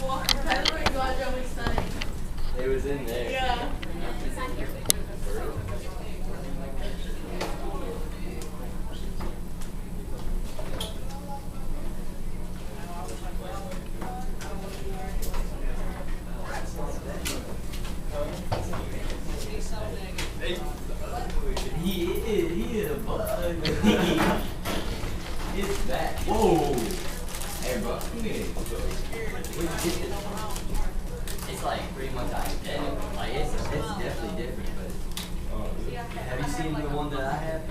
Well, that's what Gajo was saying. It was in there. Yeah. He is a bug. It's that. Whoa. Hey, bro, come here. Where'd you get this from? It's like pretty much identical. Like it's definitely different, but have you seen the one that I have?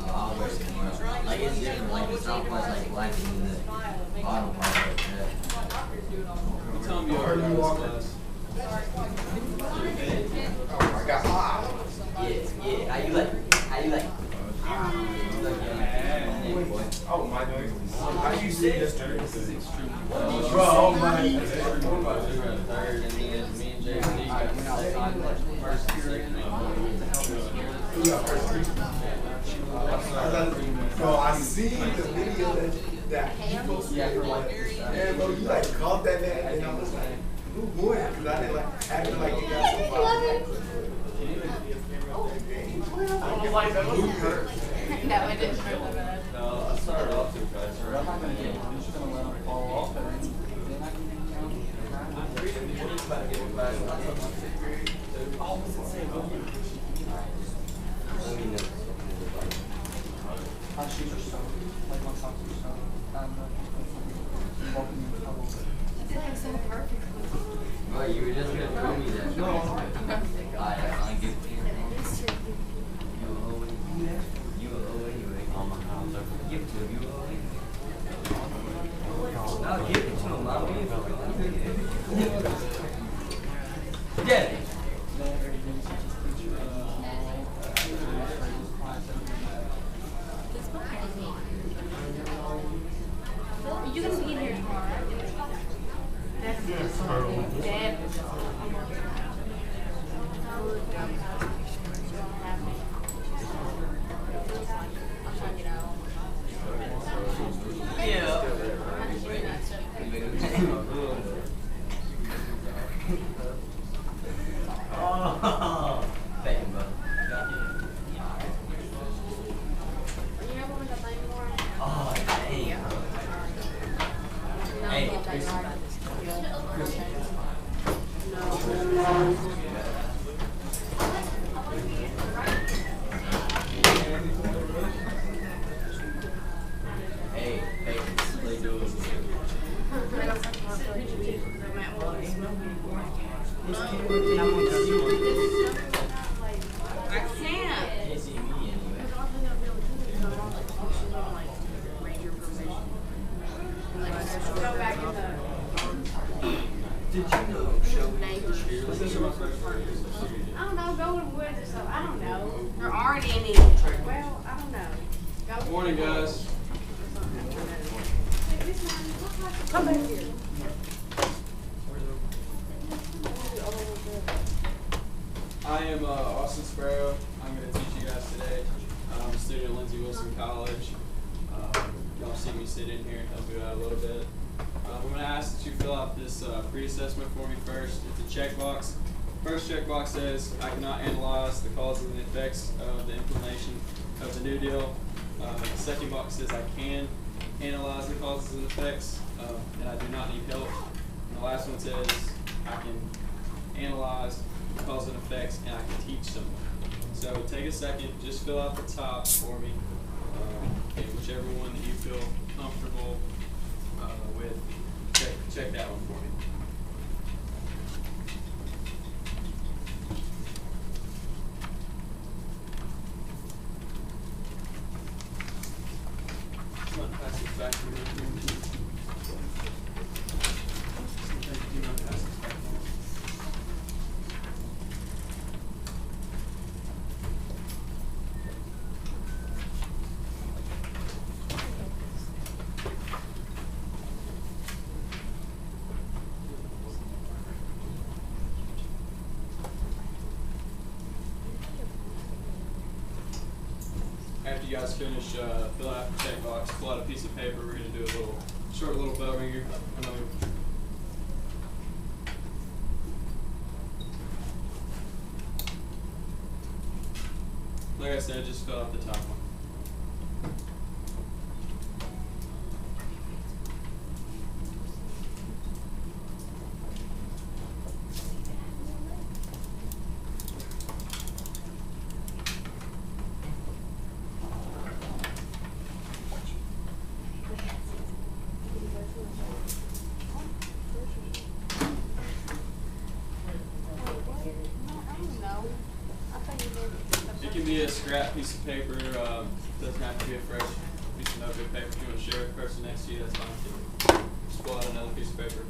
I'll wear it tomorrow. Like it's different. Like the top part's like black and then the bottom part's like that. What time you are in class? I got hot. Yeah. How you like? Oh my God. How you say this? This is extremely Bro, oh my. Third, and then me and JC got second, first, and second. Bro, I seen the video that he posted. Yeah, bro, you like called that man, and I was like, who boy? Because I didn't like acting like it got so far. I was like, that was hurt. No, it didn't hurt that bad. No, I started off too fast. I'm not going to get it. I'm just going to let them fall off. And then I can my shoes are soaked. Like my socks are soaked. I'm walking in trouble. It's like so perfect. Bro, you were just gonna tell me that. No. I give it to you. You owe it. You owe it anyway. On my house. Give it to him. You owe it. No, give it to him. I mean, get it. You can be in here tomorrow, right? That's Dad. Oh, thank you, bro. Oh, damn. Hey, Hey, they do it. I can't. Can't see me anyway. Go back in the. Did you know Shelby I don't know, go in the woods or something. I don't know. There aren't any. Well, I don't know. Go Morning, guys. Come back here. I am Austin Sparrow. I'm going to teach you guys today. I'm a student at Lindsey Wilson College. Y'all see me sit in here, help you out a little bit. I'm going to ask that you fill out this pre-assessment for me first. It's a checkbox. First checkbox says, I cannot analyze the causes and effects of the implementation of the New Deal. The second box says, I can analyze the causes and effects, and I do not need help. And the last one says, I can analyze the causes and effects, and I can teach someone. So take a second, just fill out the top for me, and whichever one that you feel comfortable with. Check that one for me. Come on, pass it back to me. Do not pass it back. After you guys finish filling out the checkbox, pull out a piece of paper. We're going to do a short little bell ringer. like I said, just fill out the top one. I don't know. I think you did. It can be a scrap piece of paper. Doesn't have to be a fresh piece of notebook paper. If you want to share with the person next to you, that's fine too. Just pull out another piece of paper.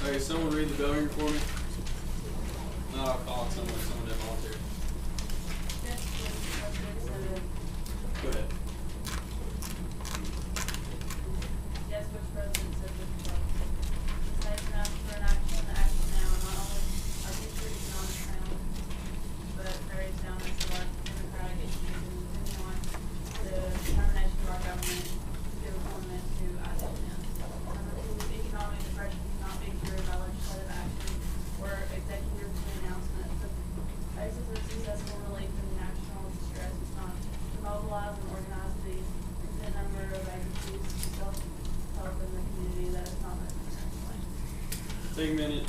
Okay, someone read the bell ringer for me. No, I'll call it someone. Someone didn't volunteer. Go ahead. Yes, which president said which quote? This nation asks for an action now, not only our future economic challenge, but very soundness of our democratic issues and depending on the determination of our government to give employment to IWN. Economic depression cannot be cured by legislative action or executive announcement. The basis of successful relief in national distress is not to mobilize and organize the infinite number of agencies to self-help in the community that is not necessary. Take a minute.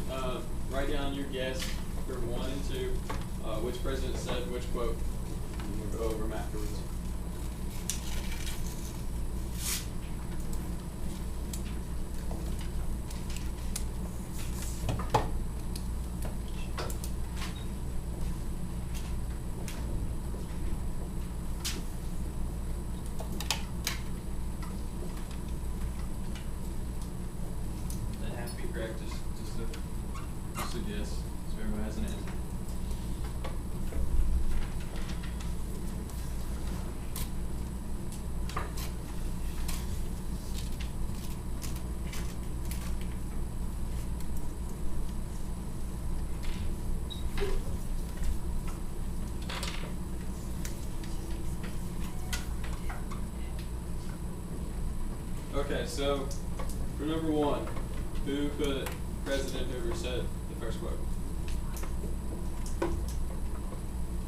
Write down your guess for 1 and 2. Which president said which quote. And we'll go over them afterwards. Doesn't have to be correct, just a guess, so everyone has an answer. Okay, so for number 1, who put President Hoover said the first quote?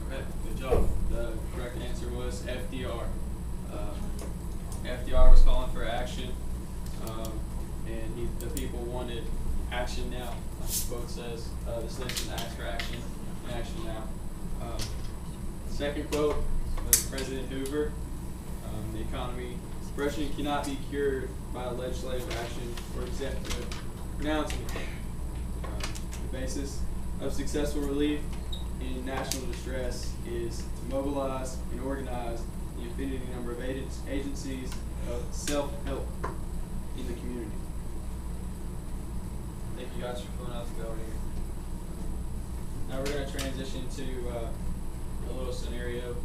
Okay, good job. The correct answer was FDR. FDR was calling for action, and the people wanted action now. Like the quote says, this nation asks for action, and action now. Second quote was President Hoover. The economy depression cannot be cured by legislative action or executive pronouncement. The basis of successful relief in national distress is to mobilize and organize the infinity number of agencies of self-help in the community. Thank you guys for filling out the bell here. Now we're going to transition to a little scenario.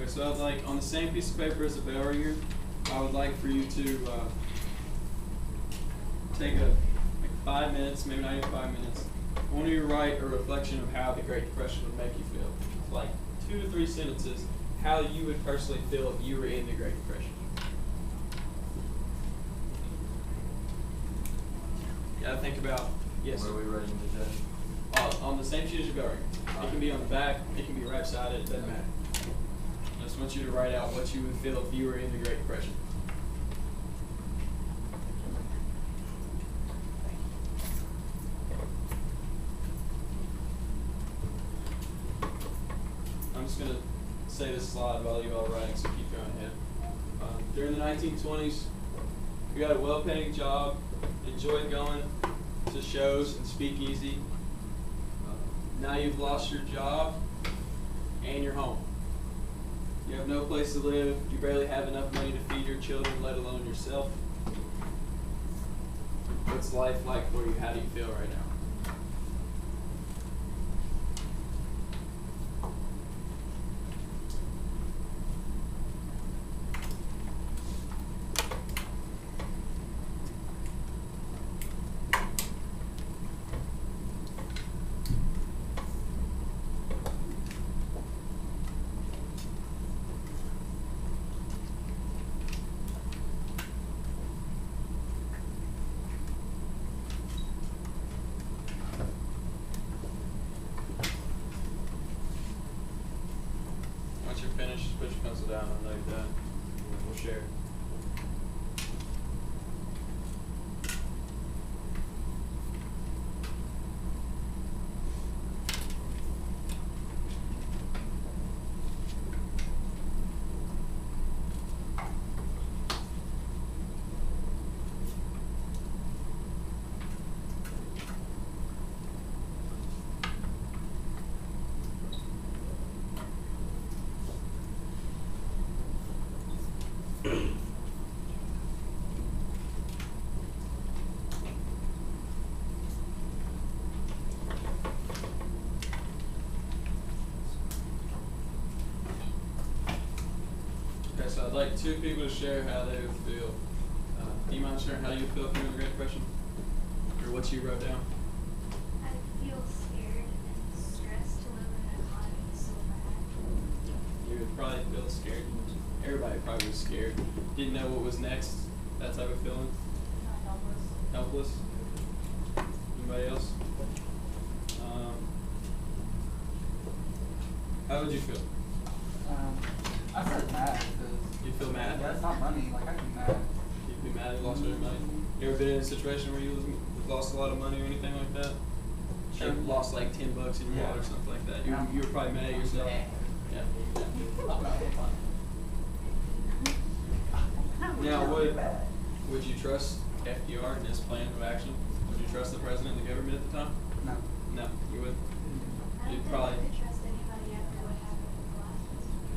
So I'd like, on the same piece of paper as the bell ringer, I would like for you to take like 5 minutes, maybe not even 5 minutes. I want you to write a reflection of how the Great Depression would make you feel. Like 2 to 3 sentences, how you would personally feel if you were in the Great Depression. You gotta think about, yes. Where are we writing the judge? On the same sheet as your bell ringer. It can be on the back, it can be right beside it, doesn't matter. I just want you to write out what you would feel if you were in the Great Depression. I'm just going to say this slide while you all writing, so keep going ahead. During the 1920s, You got a well-paying job, enjoyed going to shows and speakeasy. Now you've lost your job and your home. You have no place to live. You barely have enough money to feed your children, let alone yourself. What's life like for you? How do you feel right now? Once you're finished, put your pencil down and know you're done. And then we'll share. Okay, so I'd like two people to share how they would feel. Do you mind sharing how you feel from the Great Depression? Or what you wrote down? I feel scared and stressed to live in an economy so bad. You would probably feel scared. Everybody probably was scared. Didn't know what was next. That type of feeling. Helpless. Anybody else? How would you feel? I feel mad because You feel mad? Yeah, it's not money. Like I'd be mad. You'd be mad you lost all your money. You ever been in a situation where you lost a lot of money or anything like that? Sure. Like lost like $10 in your Yeah. wallet or something like that. Yeah. You were probably mad at yourself. Yeah. Now, would you trust FDR in his plan of action? Would you trust the president and the government at the time? No. No, you would. I You'd don't probably. think I could trust anybody after what happened with the last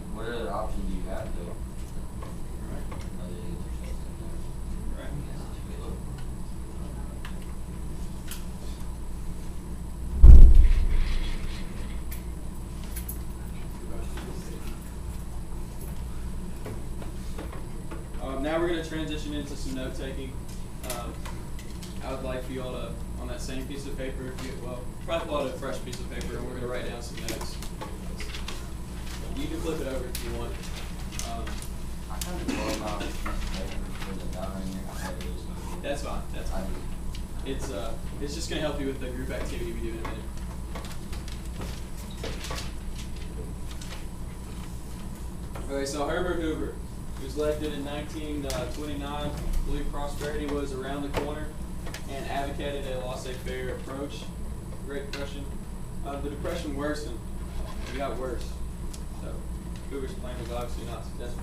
one. What other option do you have though? Right. Other than to trust them? Right. Now we're going to transition into some note taking. I would like for you all to, on that same piece of paper, probably pull out a fresh piece of paper and we're going to write down some notes. You can flip it over if you want. I kind of thought about putting it down in your head. That's fine. That's fine. It's just going to help you with the group activity we do in a minute. Okay, so Herbert Hoover, who was elected in 1929, believed prosperity was around the corner and advocated a laissez-faire approach to the Great Depression. The Depression worsened. It got worse. So Hoover's plan was obviously not successful.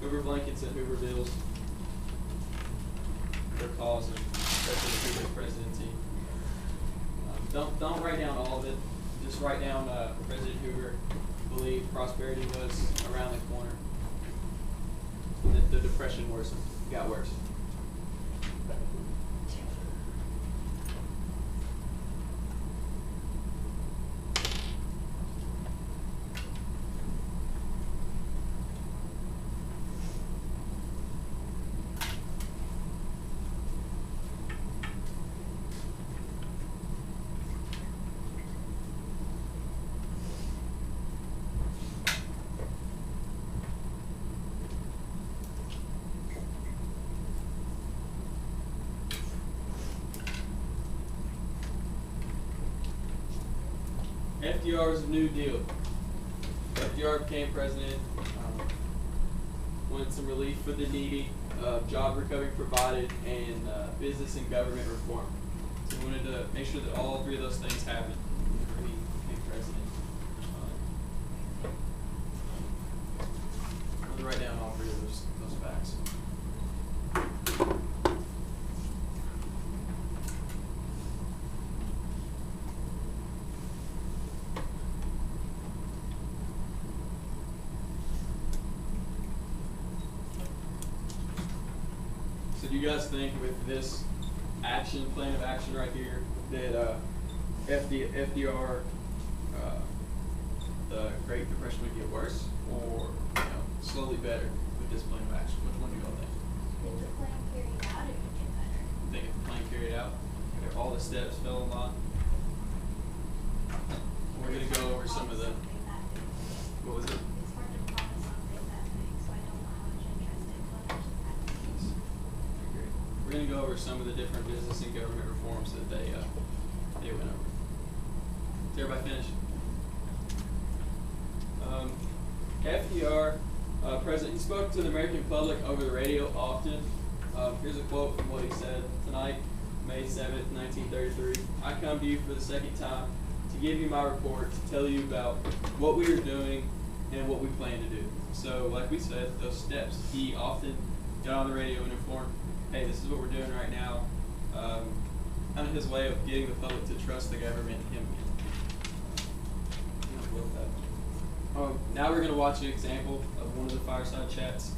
Hoover blankets and Hoover bills their cause of President Hoover's presidency. Don't write down all of it. Just write down President Hoover believed prosperity was around the corner. That the Depression worsened, got worse. FDR's New Deal. FDR became president, wanted some relief for the needy, job recovery provided, and business and government reform. So he wanted to make sure that all three of those things happened when he became president. I'm going to write down all three of those facts. So do you guys think with this plan of action right here, that FDR, the Great Depression would get worse, or slowly better with this plan of action? Which one do y'all think? If the plan carried out, it would get better. You think if the plan carried out, if all the steps fell in line? We're gonna go over some of the. Something that big. What was it? It's hard to promise something that big, so I don't know how much interest it will actually have. We're gonna go over some of the different business and government reforms that they went over. Did everybody finish? FDR, President, he spoke to the American public over the radio often. Here's a quote from what he said tonight, May 7th, 1933. I come to you for the second time to give you my report, to tell you about what we are doing and what we plan to do. So, like we said, those steps, he often got on the radio and informed, hey, this is what we're doing right now. Kind of his way of getting the public to trust the government and him again. Now we're going to watch an example of one of the fireside chats.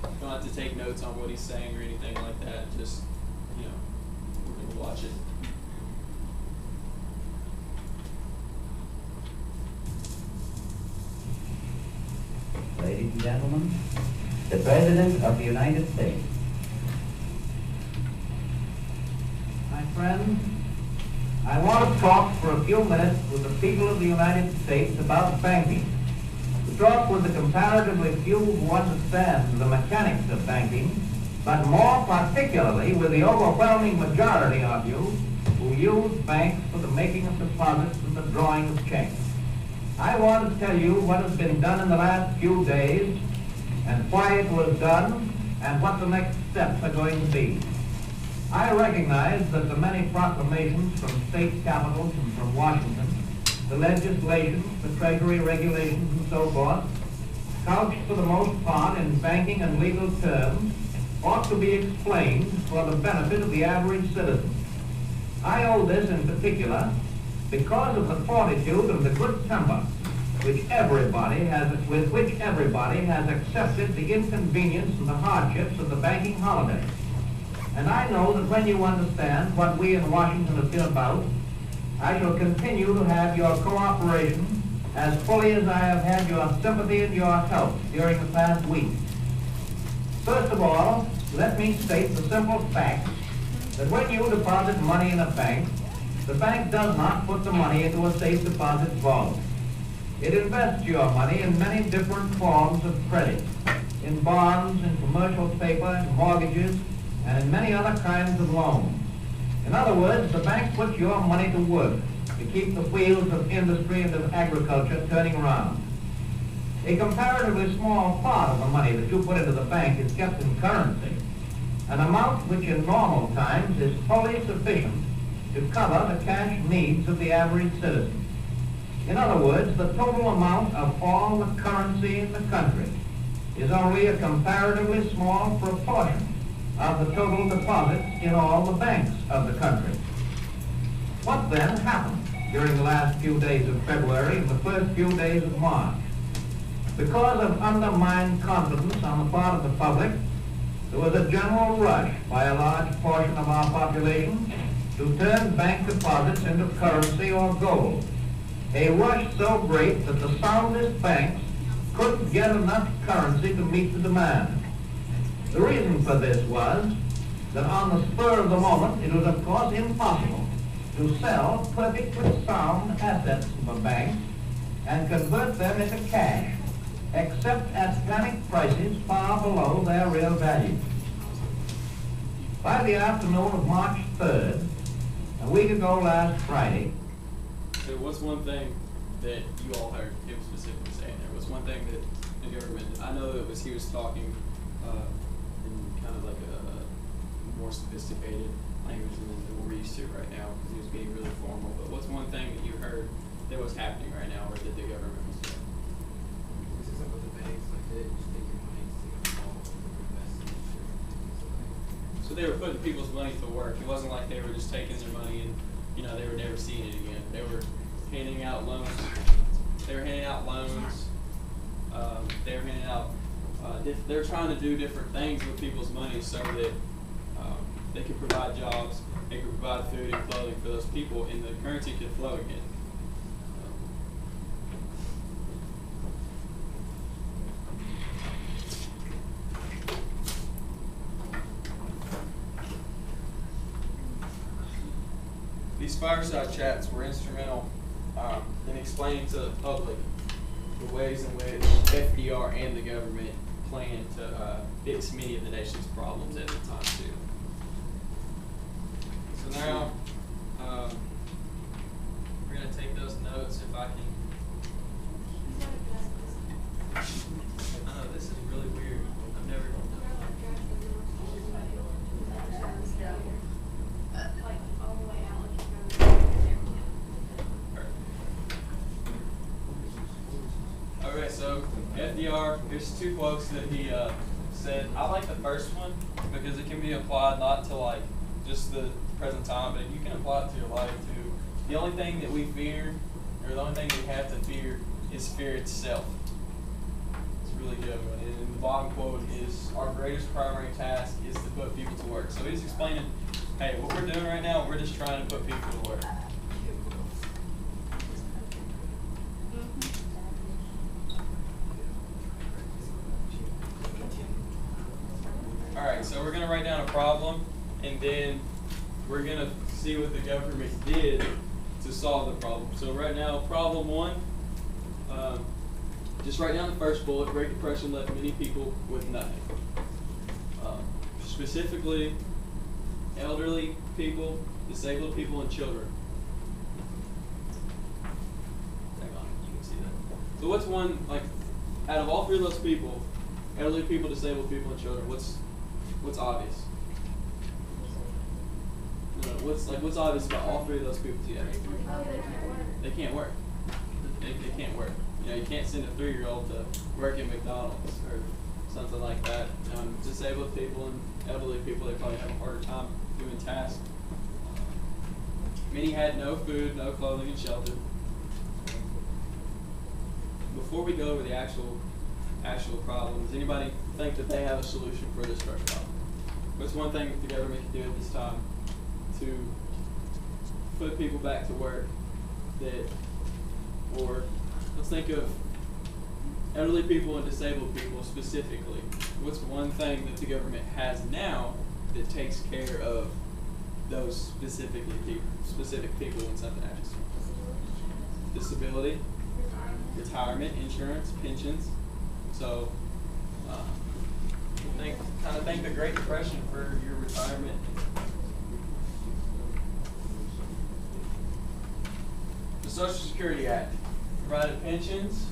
You don't have to take notes on what he's saying or anything like that. Just, we're going to watch it. Ladies and gentlemen, the President of the United States. My friends, I want to talk for a few minutes with the people of the United States about banking. To talk with the comparatively few who understand the mechanics of banking, but more particularly with the overwhelming majority of you who use banks for the making of deposits and the drawing of checks. I want to tell you what has been done in the last few days and why it was done and what the next steps are going to be. I recognize that the many proclamations from state capitals and from Washington, the legislation, the Treasury regulations and so forth, couched for the most part in banking and legal terms, ought to be explained for the benefit of the average citizen. I owe this in particular because of the fortitude and the good temper with which everybody has accepted the inconvenience and the hardships of the banking holiday. And I know that when you understand what we in Washington have been about, I shall continue to have your cooperation as fully as I have had your sympathy and your help during the past week. First of all, let me state the simple fact that when you deposit money in a bank, the bank does not put the money into a safe deposit vault. It invests your money in many different forms of credit, in bonds, in commercial paper, in mortgages, and in many other kinds of loans. In other words, the bank puts your money to work to keep the wheels of industry and of agriculture turning around. A comparatively small part of the money that you put into the bank is kept in currency, an amount which in normal times is fully sufficient to cover the cash needs of the average citizen. In other words, the total amount of all the currency in the country is only a comparatively small proportion of the total deposits in all the banks of the country. What then happened during the last few days of February and the first few days of March? Because of undermined confidence on the part of the public, there was a general rush by a large portion of our population to turn bank deposits into currency or gold. A rush so great that the soundest banks couldn't get enough currency to meet the demand. The reason for this was that on the spur of the moment, it was of course impossible to sell perfectly sound assets of a bank and convert them into cash, except at panic prices far below their real value. By the afternoon of March 3rd, a week ago last Friday, So what's one thing that you all heard him specifically saying there? What's one thing that the government, I know that he was talking in kind of like a more sophisticated language than we're used to right now because he was being really formal, but what's one thing that you heard that was happening right now or that the government was doing? This is about the banks, like they just take your money, take it all, invest in it. So they were putting people's money to work. It wasn't like they were just taking their money and, they were never seeing it again. They were handing out loans. They were handing out loans. They were handing out they're trying to do different things with people's money so that they can provide jobs, they can provide food and clothing for those people, and the currency can flow again. These fireside chats were instrumental in explaining to the public the ways in which FDR and the government plan to fix many of the nation's problems at the time too. So now we're going to take those notes if I can. I know this is really weird. I've never done that. Like all the way out. Okay, so FDR, here's two quotes that he said. I like the first one because it can be applied not to like just the present time, but you can apply it to your life too. The only thing that we fear, or the only thing we have to fear, is fear itself. It's a really good one. And the bottom quote is, our greatest primary task is to put people to work. So he's explaining, hey, what we're doing right now, we're just trying to put people to work. Alright, so we're going to write down a problem, and then we're going to see what the government did to solve the problem. So right now, problem one, just write down the first bullet. Great Depression left many people with nothing. Specifically, elderly people, disabled people, and children. Hang on, you can see that. So what's one, like, out of all three of those people, elderly people, disabled people, and children, what's obvious? No, what's obvious about all three of those people together? They can't work. They can't work. You know, you can't send a 3-year-old to work at McDonald's or something like that. Disabled people and elderly people, they probably have a harder time doing tasks. Many had no food, no clothing, and shelter. Before we go over the actual problem, does anybody think that they have a solution for this first problem? What's one thing that the government can do at this time to put people back to work or let's think of elderly people and disabled people specifically. What's one thing that the government has now that takes care of those specific people when something happens? Disability, retirement, insurance, pensions. So, kind of think the Great Depression for your retirement. The Social Security Act provided pensions.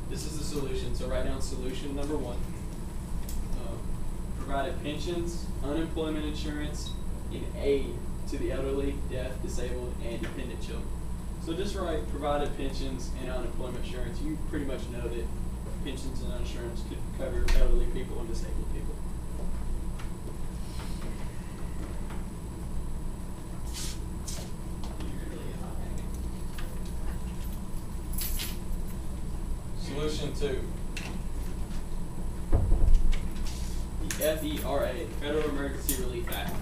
This is the solution. So write down solution number one. Provided pensions, unemployment insurance, and aid to the elderly, deaf, disabled, and dependent children. So just write provided pensions and unemployment insurance. You pretty much know that pensions and insurance could cover elderly people and disabled people. Solution two. The FERA, Federal Emergency Relief Act.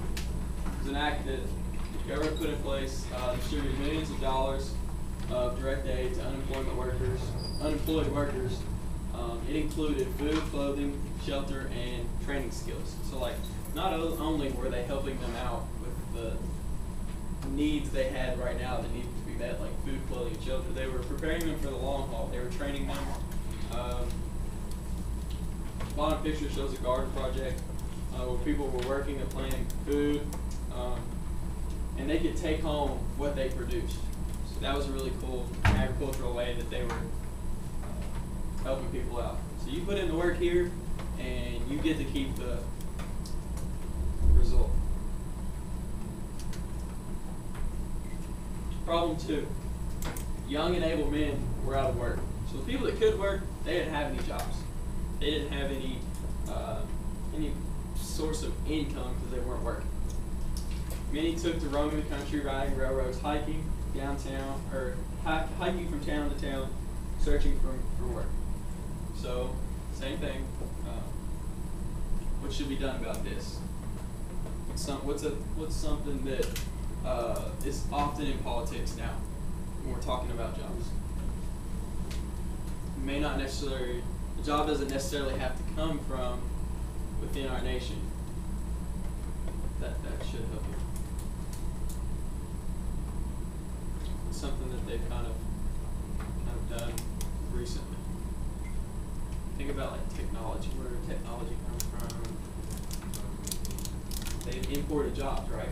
It's an act that the government put in place, distributed millions of dollars of direct aid to unemployed workers. It included food, clothing, shelter, and training skills. So, like, not only were they helping them out with the needs they had right now that needed to be met, like food, clothing, and shelter, they were preparing them for the long haul. They were training them. Bottom picture shows a garden project where people were working and planting food, and they could take home what they produced. So that was a really cool agricultural way that they were helping people out. So you put in the work here, and you get to keep the result. Problem two, young and able men were out of work. So the people that could work, they didn't have any jobs. They didn't have any source of income because they weren't working. Many took to roaming the country, riding railroads, hiking downtown, or hiking from town to town, searching for work. So Same thing. What should be done about this? What's something that is often in politics now when we're talking about jobs? May not necessarily, the job doesn't necessarily have to come from within our nation. That should help you. It's something that they've kind of done recently. Think about like technology. Where did technology come from? They've imported jobs, right?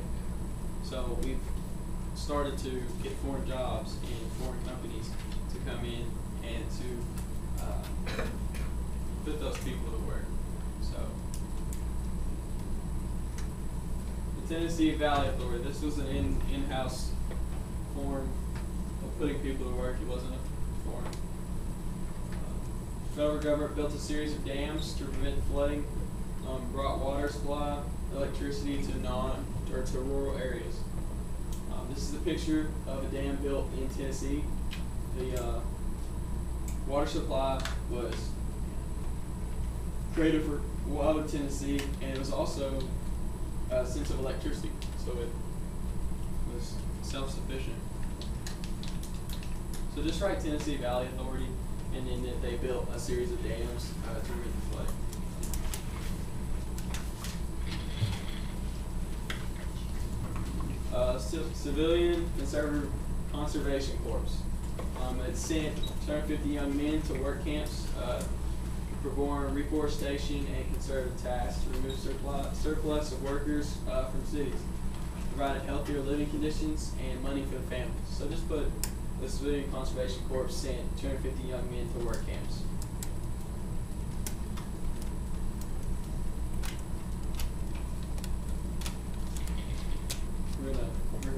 So we've started to get foreign jobs and foreign companies to come in and to put those people to work. So the Tennessee Valley Authority, this was an in-house form of putting people to work. It wasn't a form. Federal government built a series of dams to prevent flooding, brought water supply, electricity to to rural areas. This is a picture of a dam built in Tennessee. The water supply was created for Wildwood, Tennessee, and it was also a sense of electricity, so it was self-sufficient. So just write Tennessee Valley Authority, and then that they built a series of dams to prevent the flood. Civilian Conservation Corps. It sent 250 young men to work camps, perform reforestation and conservative tasks to remove surplus of workers from cities, provided healthier living conditions and money for the families. So just put the Civilian Conservation Corps sent 250 young men to work camps. We're gonna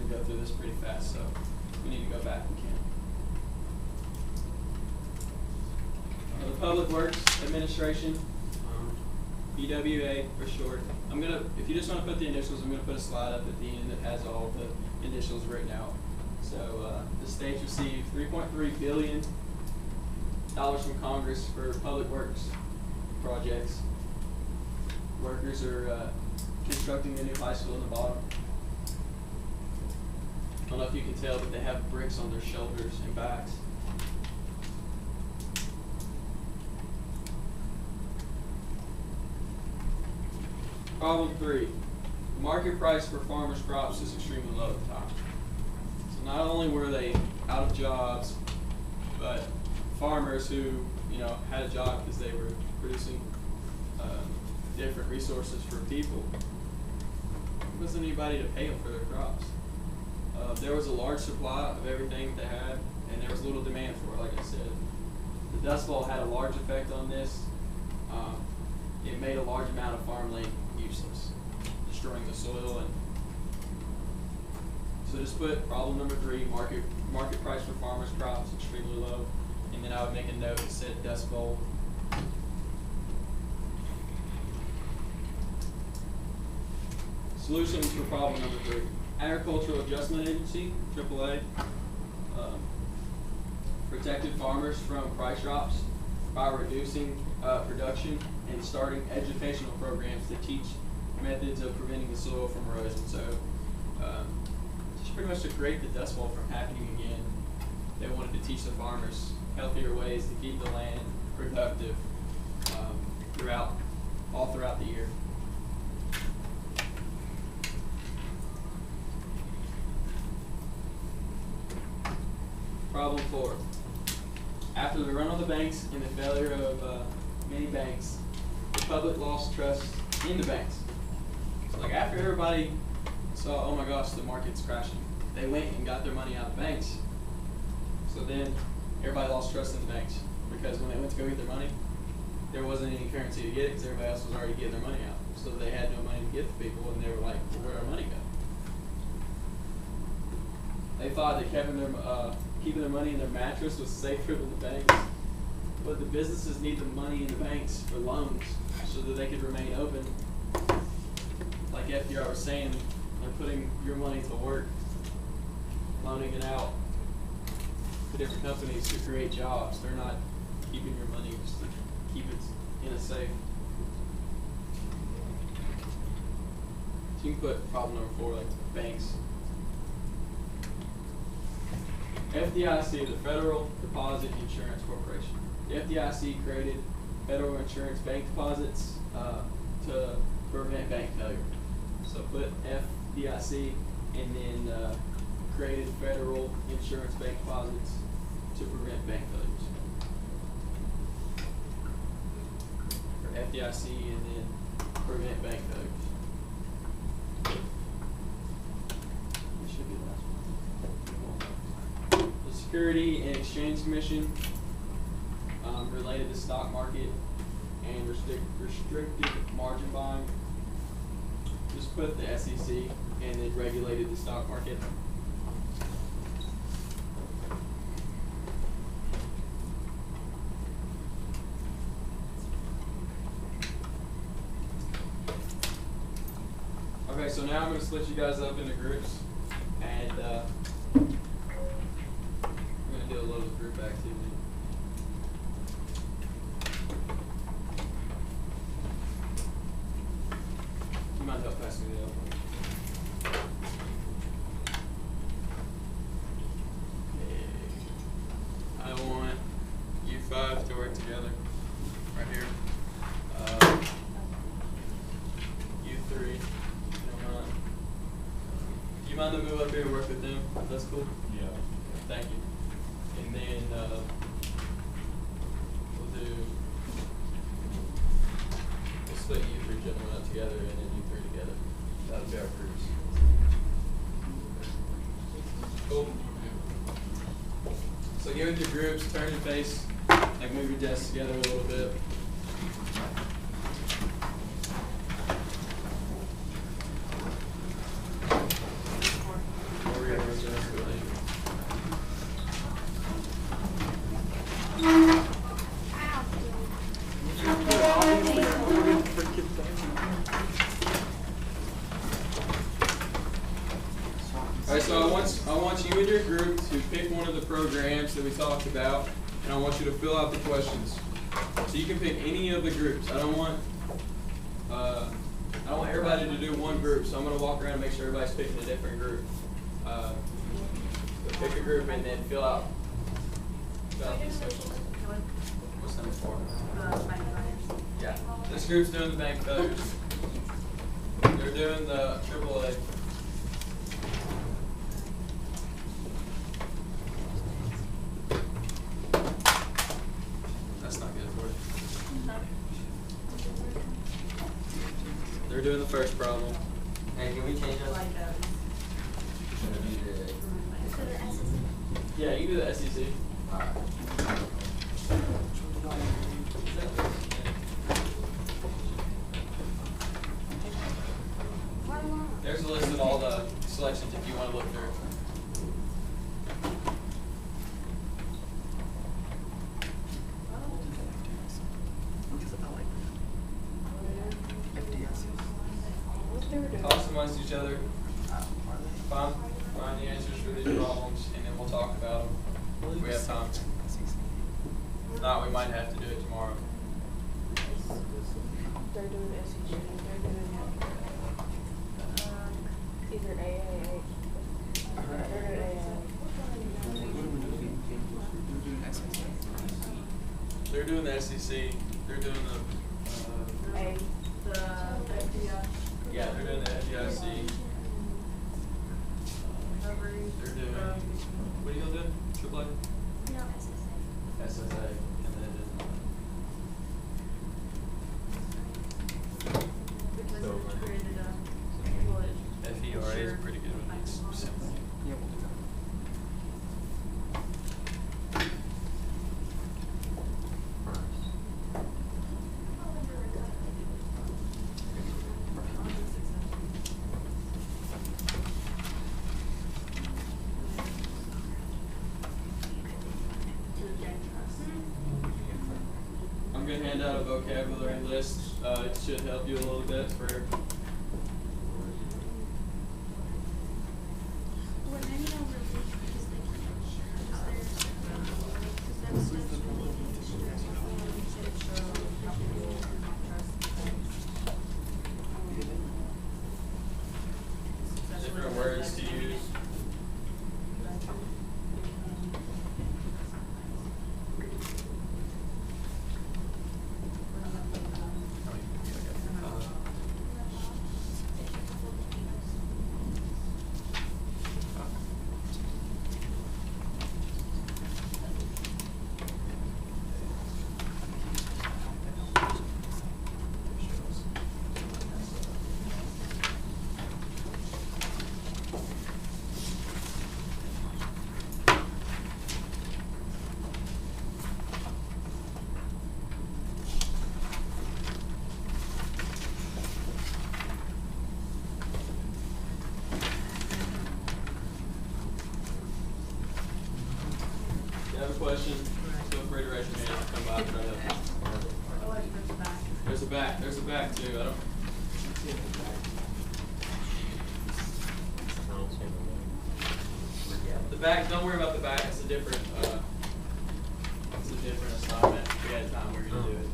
go through this pretty fast, so we need to go back and count. The Public Works Administration, PWA for short. If you just want to put the initials, I'm gonna put a slide up at the end that has all the initials written out. So the states received $3.3 billion from Congress for public works projects. Workers are constructing the new high school in the bottom. I don't know if you can tell, but they have bricks on their shoulders and backs. Problem 3. The market price for farmers' crops is extremely low at the time. So not only were they out of jobs, but farmers who had a job because they were producing different resources for people, there wasn't anybody to pay them for their crops. There was a large supply of everything that they had, and there was little demand for it, like I said. The Dust Bowl had a large effect on this. It made a large amount of farmland useless, destroying the soil. And so just put problem number 3, market price for farmers' crops extremely low, and then I would make a note that said Dust Bowl. Solutions for problem number 3. Agricultural Adjustment Agency, AAA, protected farmers from price drops by reducing production and starting educational programs to teach methods of preventing the soil from erosion. So just pretty much to create the Dust Bowl from happening again, they wanted to teach the farmers healthier ways to keep the land productive all throughout the year. Problem 4. After the run on the banks and the failure of many banks, the public lost trust in the banks. So like after everybody saw, oh my gosh, the market's crashing, they went and got their money out of the banks. So then everybody lost trust in the banks because when they went to go get their money, there wasn't any currency to get it because everybody else was already getting their money out. So they had no money to give to people, and they were like, well, where'd our money go? They thought that keeping their money in their mattress was safer than the banks. But the businesses need the money in the banks for loans so that they could remain open. Like FDR was saying, they're putting your money to work, loaning it out to different companies to create jobs. They're not keeping your money just to keep it in a safe. So you can put problem number 4, like banks. FDIC, the Federal Deposit Insurance Corporation. The FDIC created federal insurance bank deposits to prevent bank failure. So put FDIC and then created federal insurance bank deposits to prevent bank failures. Or FDIC and then prevent bank failures. This should be the last one. The Security and Exchange Commission, related to stock market and restricted margin buying. Just put the SEC and then regulated the stock market. Okay, so now I'm going to split you guys up into groups, and I'm going to do a little group activity. You mind help pass me the other one? I want you 5 to work together, right here. You 3, if you don't mind. You mind to move up here and work with them? That's cool? Yeah. Thank you. And then we'll split you 3 gentlemen up together and then you 3 together. That'll be our groups. Cool. So get with your groups, turn your face, like move your desks together a little bit. Alright, so I want you and your group to pick one of the programs that we talked about, and I want you to fill out the questions. So you can pick any of the groups. I don't want everybody to do one group, so I'm going to walk around and make sure everybody's picking a different group. So pick a group and then fill out these questions. What's number 4? Yeah, this group's doing the bank failures. They're doing the AAA. That's not good for you. They're doing the first problem. Hey, can we change us? Yeah, you can do the SEC. Alright. There's a list of all the selections if you want to look through. Toss them amongst each other. Find the answers for these problems, and then we'll talk about them if we have time. If not, we might have to do it tomorrow. They're doing SEG. They're doing either AAH. They're doing AAH. They're doing the SEC. They're doing the FDIC. yeah, they're doing the FDIC. They're doing what are you gonna do? AAA? No, SSA. SSA, and then Because it created a village. FERA is pretty good with these. Simple. Yeah, we'll do that. I'm going to hand out a vocabulary list. It should help you a little bit for. Well, maybe they'll release because they can't share. Because that's you have a question, feel free to raise your hand. I'll come by and try to help you. Oh, wait, there's the back. There's a back. There's a back too. I don't. The back. Don't worry about the back. It's a different. It's a different assignment. We had time. We're gonna do it.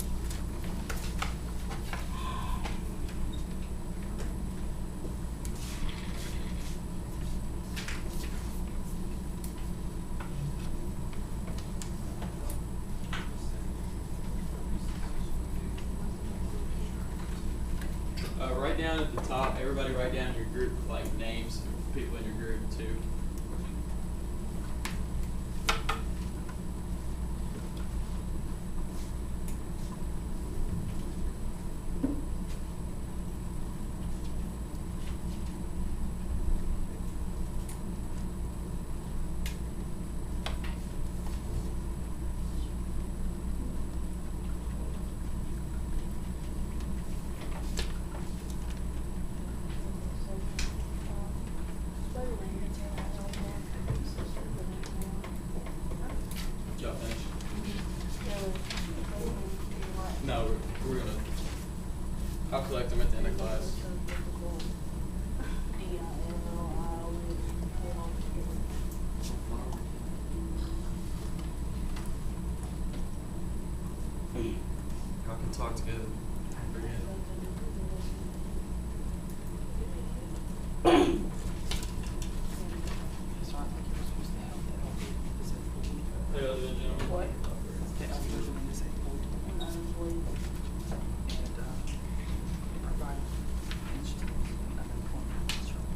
Write down at the top. Everybody write down your group, like names of people in your group too. Y'all finish? No, we're gonna. I'll collect them at the end of class. Y'all can talk together. Hey, other than gentlemen. The elderly disabled and unemployed, and provide pension and unemployment insurance.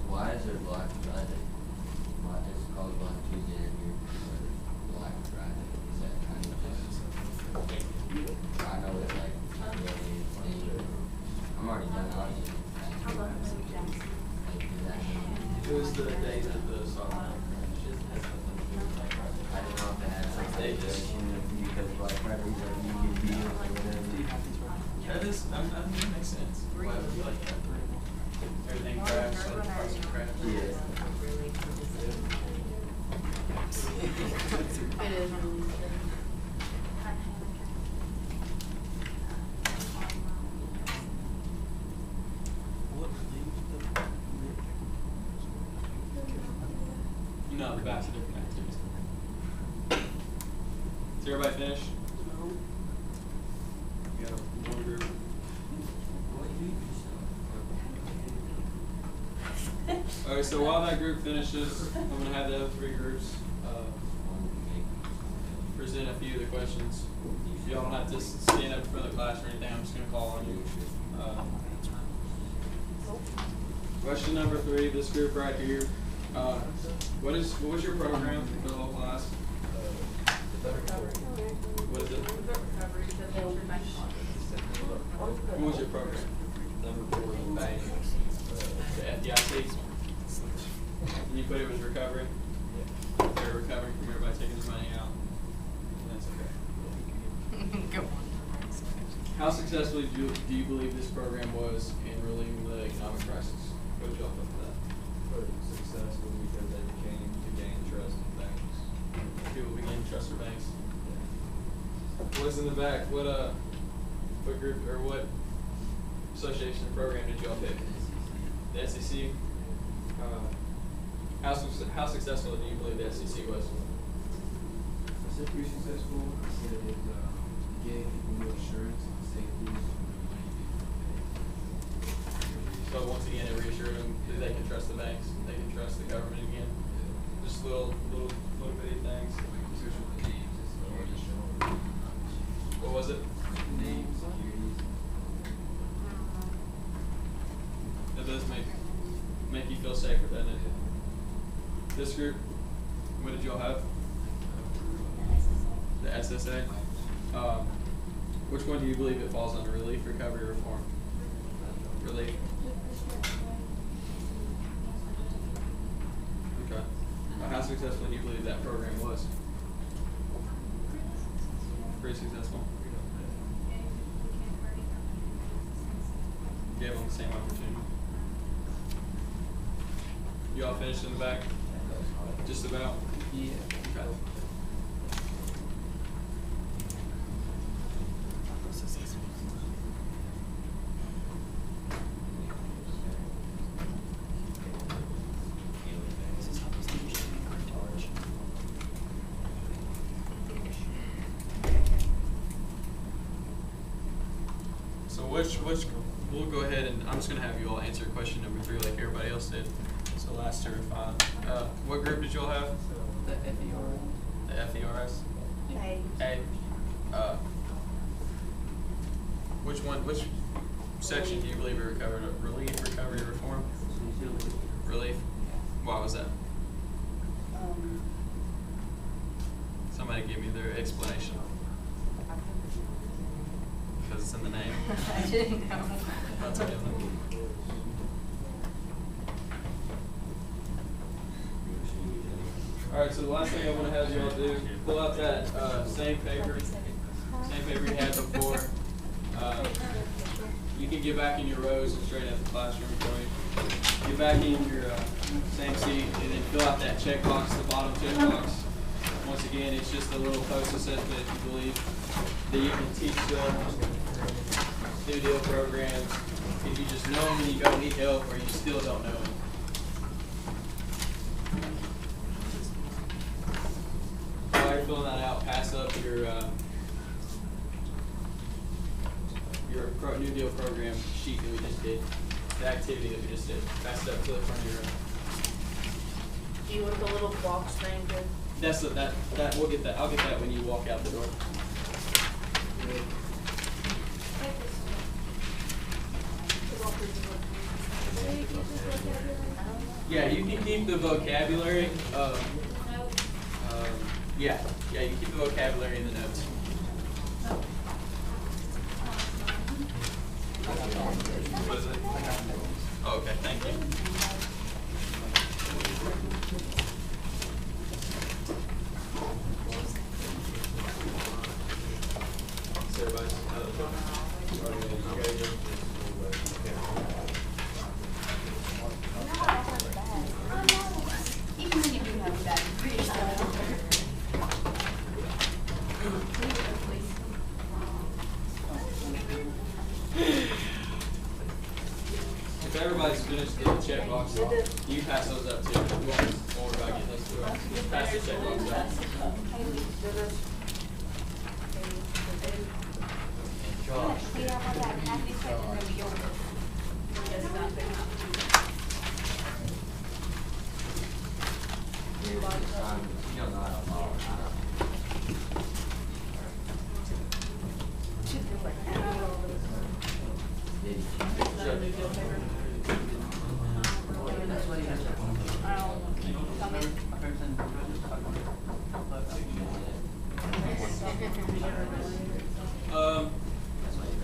Why is there Black Friday? Why is it called Black Tuesday in here? Or Black Friday? Is that kind of just? I know it's like not really a thing. I'm already done. I was just asking. Like, is that? It was the days of the summer. I didn't know if it had some stipulation because Black Friday is like you get deals or whatever. That is, I mean, that makes sense. Why would you like that? Everything crafts, like parts and crafts. Yeah. It is. No, the back's a different activity. Is everybody finished? You got one group. Alright, so while that group finishes, I'm gonna have the other three groups present a few of the questions. You don't have to stand up in front of the class or anything, I'm just gonna call on you. Question number 3, this group right here. What was your program for the whole class? What is it? Recovery, the venture bank What was your program? Number 4 is bank. The FDIC? And you put it was recovery? They're recovering from everybody taking his money out. That's okay. Go on. How successfully do you believe this program was in relieving the economic crisis? What did y'all think of that? But successful because they became to gain trust in banks. People began to trust their banks. What's in the back? What group or what association or program did y'all pick? The SEC. How successful do you believe the SEC was? I said pretty successful. I said it gave people more assurance and safety. So once again, it reassured them that they can trust the banks, they can trust the government again. Just little bitty things. What was it? Names, securities. That does make you feel safer, doesn't it? This group, what did y'all have? The SSA. Which one do you believe it falls under? Relief, recovery, or reform? Relief. Okay. How successful do you believe that program was? Pretty successful. Gave them the same opportunity. You all finished in the back? Just about? Yeah. Okay. So which we'll go ahead and I'm just gonna have you all answer question number 3 like everybody else did. So last 2 are 5. What group did you all have? The FER. The FERS? A. Which section do you believe we recovered? Relief, recovery, reform? Relief. Why was that? Somebody give me their explanation. Because it's in the name. I didn't know. That's okay. Alright, so the last thing I want to have you all do, pull out that same paper you had before. You can get back in your rows and straighten out the classroom for you. Get back in your same seat and then fill out that checkbox, the bottom checkbox. Once again, it's just a little post-assessment if you believe that you can teach the New Deal programs. If you just know them and you don't need help, or you still don't know them. While you're filling that out, pass up your New Deal program sheet that we just did, the activity that we just did. Pass it up to the front of your room. Do you want the little box thing to? That's that we'll get that. I'll get that when you walk out the door. Yeah, you can keep the vocabulary. Yeah, you keep the vocabulary in the notes. What is it? Oh, okay, thank you. So everybody's out of the Even when you do have that, I'm pretty sure. If everybody's finished getting the check box, you pass those up too. We won't worry about getting those to us. Just pass the check box up. Josh. You don't know how to follow. Come in.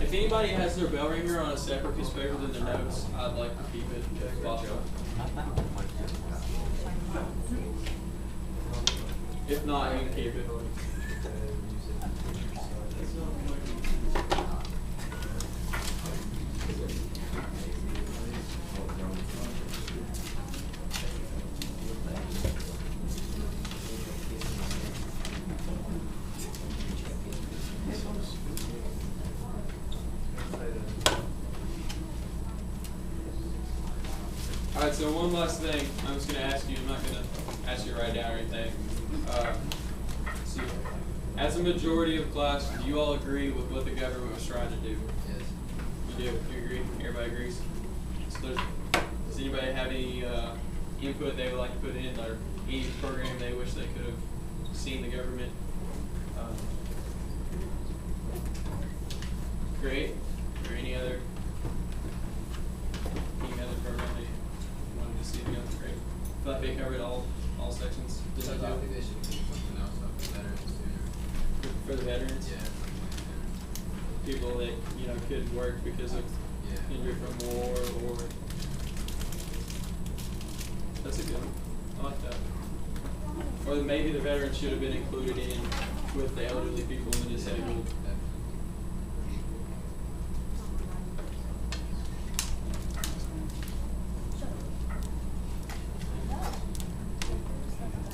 If anybody has their bell ringer on a separate piece of paper than their notes, I'd like to keep it if possible. If not, you can keep it. Alright, so one last thing I'm just going to ask you. I'm not going to ask you to write down or anything. So as a majority of class, do you all agree with what the government was trying to do? Yes. You do? You agree? Everybody agrees? So does anybody have any input they would like to put in, or any program they wish they could have seen the government create, or any other program that you wanted to see the government create? I thought they covered all sections. I think they should do something else up for veterans too. For the veterans? Yeah. People that, couldn't work because of injury from war, or that's a good one. I like that. Or maybe the veterans should have been included in with the elderly people and the disabled.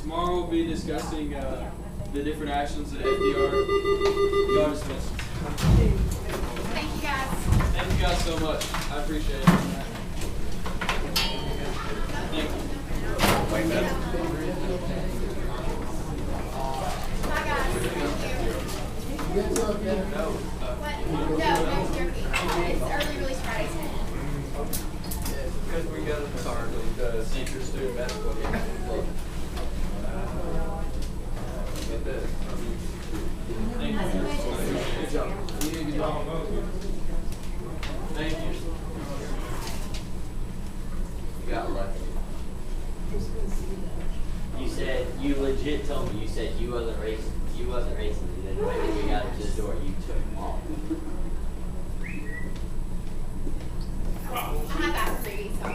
Tomorrow we'll be discussing the different actions that FDR. You are dismissed. Thank you guys. Thank you guys so much. I appreciate it. Thank you. Bye guys. Thank you. No. What? No, next year. It's early release Friday. Because we got a card The senior student basketball game. Get that. Thank you. Good job. Thank you. You got lucky. You said, you legit told me, you said you wasn't racing, and then right when we got to the door, you took them off. I'm not that free, so.